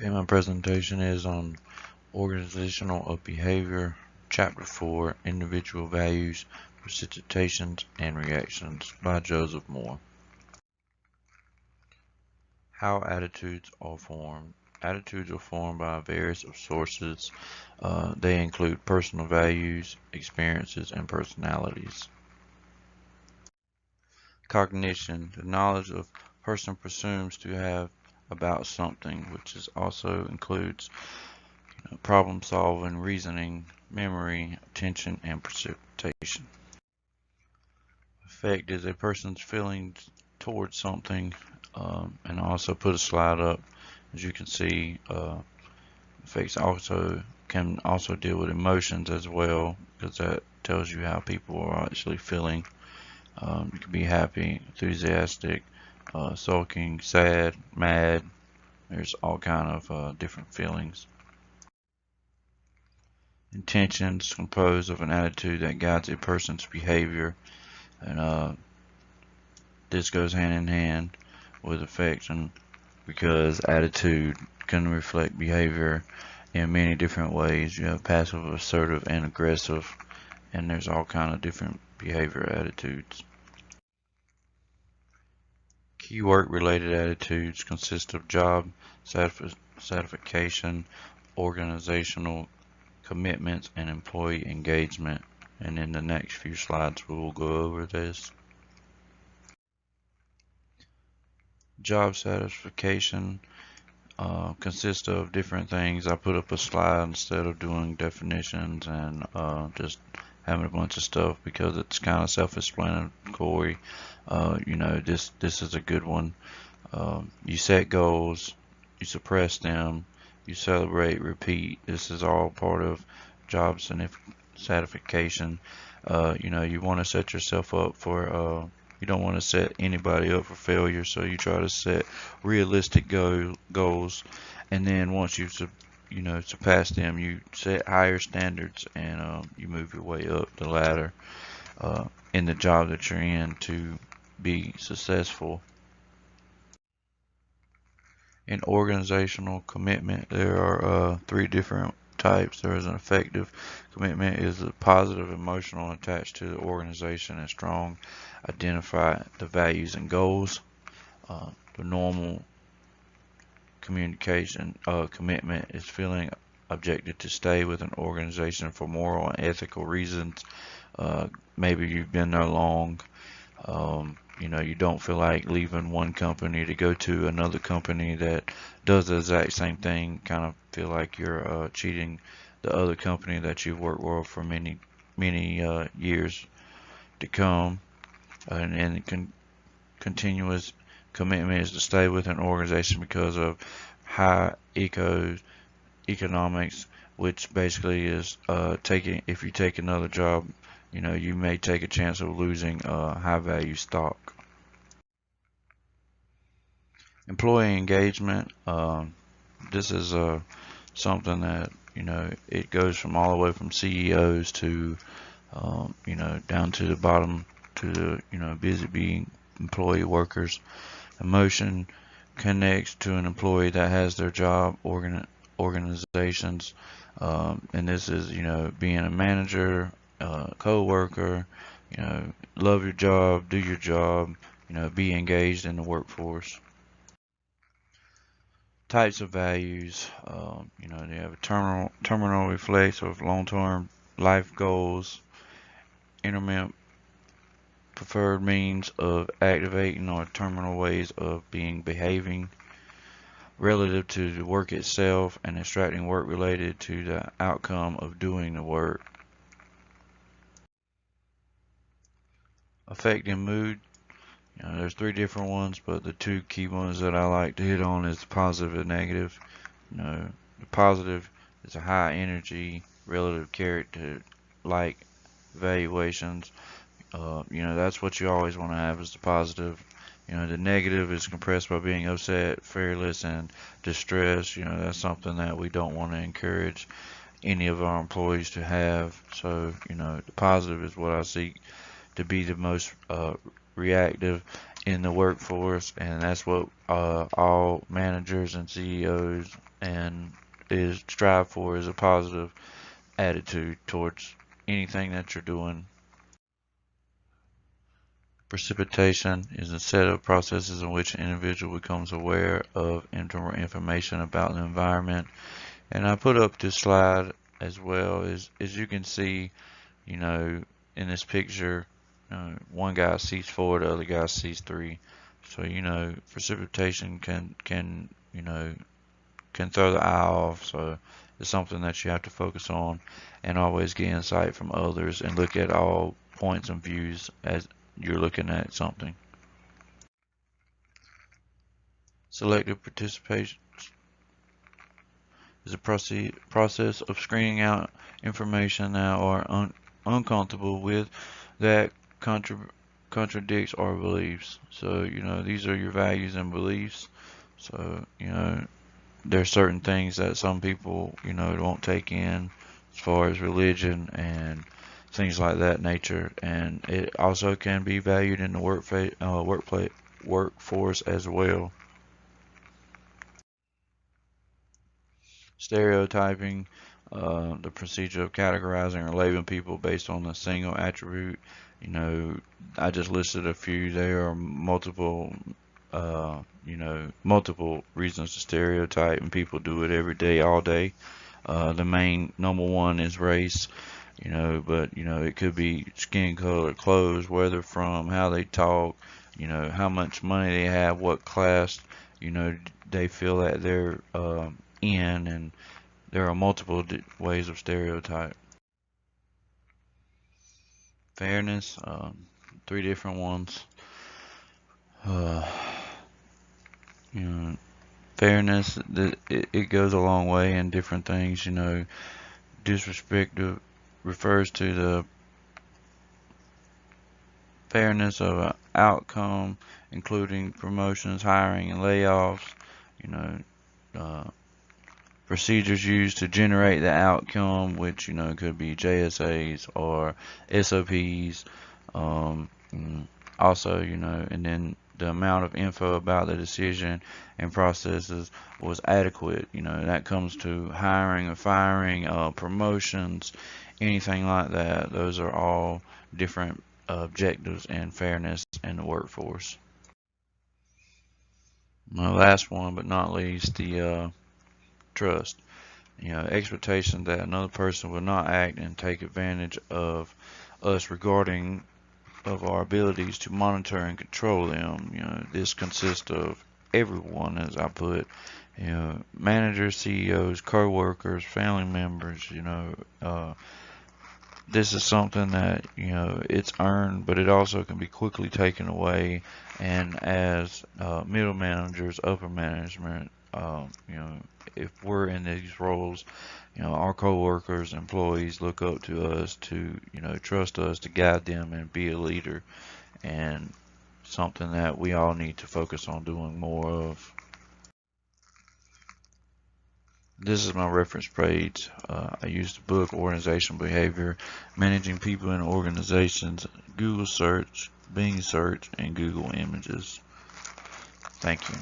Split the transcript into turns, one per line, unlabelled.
Okay, my presentation is on organizational behavior, chapter 4, individual values, precipitations, and reactions by Joseph Moore. How attitudes are formed. Attitudes are formed by various sources. They include personal values, experiences, and personalities. Cognition, the knowledge a person presumes to have about something, which is also includes problem solving, reasoning, memory, attention, and precipitation. Affect is a person's feelings towards something, and also put a slide up. As you can see, affects also can also deal with emotions as well, because that tells you how people are actually feeling. You can be happy, enthusiastic, sulking, sad, mad. There's all kind of different feelings. Intentions composed of an attitude that guides a person's behavior, and this goes hand in hand with affection because attitude can reflect behavior in many different ways. You have passive, assertive, and aggressive, and there's all kind of different behavior attitudes. Key work-related attitudes consist of job satisfaction, organizational commitments, and employee engagement. And in the next few slides, we will go over this. Job satisfaction consists of different things. I put up a slide instead of doing definitions and just having a bunch of stuff because it's kind of self-explanatory. This is a good one. You set goals, you suppress them, you celebrate, repeat. This is all part of job satisfaction. You want to set yourself up for you don't want to set anybody up for failure, so you try to set realistic goals, and then once you surpass them, you set higher standards, and you move your way up the ladder in the job that you're in to be successful. In organizational commitment, there are three different types. There is an effective commitment, is a positive emotional attached to the organization and strong, identify the values and goals. The normal communication commitment is feeling objected to stay with an organization for moral and ethical reasons. Maybe you've been there long. You don't feel like leaving one company to go to another company that does the exact same thing. Kind of feel like you're cheating the other company that you've worked with for many years to come. And continuous commitment is to stay with an organization because of high economics, which basically is if you take another job, you may take a chance of losing high value stock. Employee engagement, this is something that it goes from all the way from CEOs to down to the bottom to the busy bee employee workers. Emotion connects to an employee that has their job organizations, and this is being a manager, co-worker, love your job, do your job, be engaged in the workforce. Types of values, they have a terminal reflex of long-term life goals, intermittent preferred means of activating or terminal ways of behaving relative to the work itself, and extracting work related to the outcome of doing the work. Affecting mood, there's three different ones, but the two key ones that I like to hit on is the positive and negative. The positive is a high energy, relative character like evaluations. That's what you always want to have is the positive. The negative is compressed by being upset, fearless, and distressed. That's something that we don't want to encourage any of our employees to have. So, the positive is what I seek to be the most reactive in the workforce, and that's what all managers and CEOs and is strive for, is a positive attitude towards anything that you're doing. Precipitation is a set of processes in which an individual becomes aware of information about the environment. And I put up this slide as well. As you can see, you know, in this picture, one guy sees 4, the other guy sees 3. So, you know, precipitation can can throw the eye off. So it's something that you have to focus on and always get insight from others and look at all points and views as you're looking at something. Selective participation is a process of screening out information that are uncomfortable with, that contradicts our beliefs. So, you know, these are your values and beliefs. So, you know, there's certain things that some people, you know, won't take in as far as religion and things like that nature, and it also can be valued in the workforce as well. Stereotyping, the procedure of categorizing or labeling people based on a single attribute. You know, I just listed a few. There are multiple, multiple reasons to stereotype, and people do it every day, all day. The main number one is race, you know, but you know, it could be skin color, clothes, where they're from, how they talk, you know, how much money they have, what class, you know, they feel that they're in, and there are multiple ways of stereotype. Fairness, 3 different ones. Uh, you know, fairness, it goes a long way in different things. You know, disrespect refers to the fairness of an outcome, including promotions, hiring, and layoffs. You know, uh, procedures used to generate the outcome, which you know could be JSAs or SOPs. Also, you know, and then the amount of info about the decision and processes was adequate. You know, that comes to hiring or firing, promotions, anything like that. Those are all different objectives and fairness in the workforce. My last one, but not least, the trust. You know, expectation that another person will not act and take advantage of us regarding of our abilities to monitor and control them. You know, this consists of everyone, as I put, you know, managers, CEOs, co-workers, family members. You know, this is something that, you know, it's earned, but it also can be quickly taken away. And as middle managers, upper management, you know, if we're in these roles, you know, our co-workers, employees look up to us to, you know, trust us to guide them and be a leader, and something that we all need to focus on doing more of. This is my reference page. I used the book Organizational Behavior, Managing People in Organizations, Google Search, Bing Search, and Google Images. Thank you.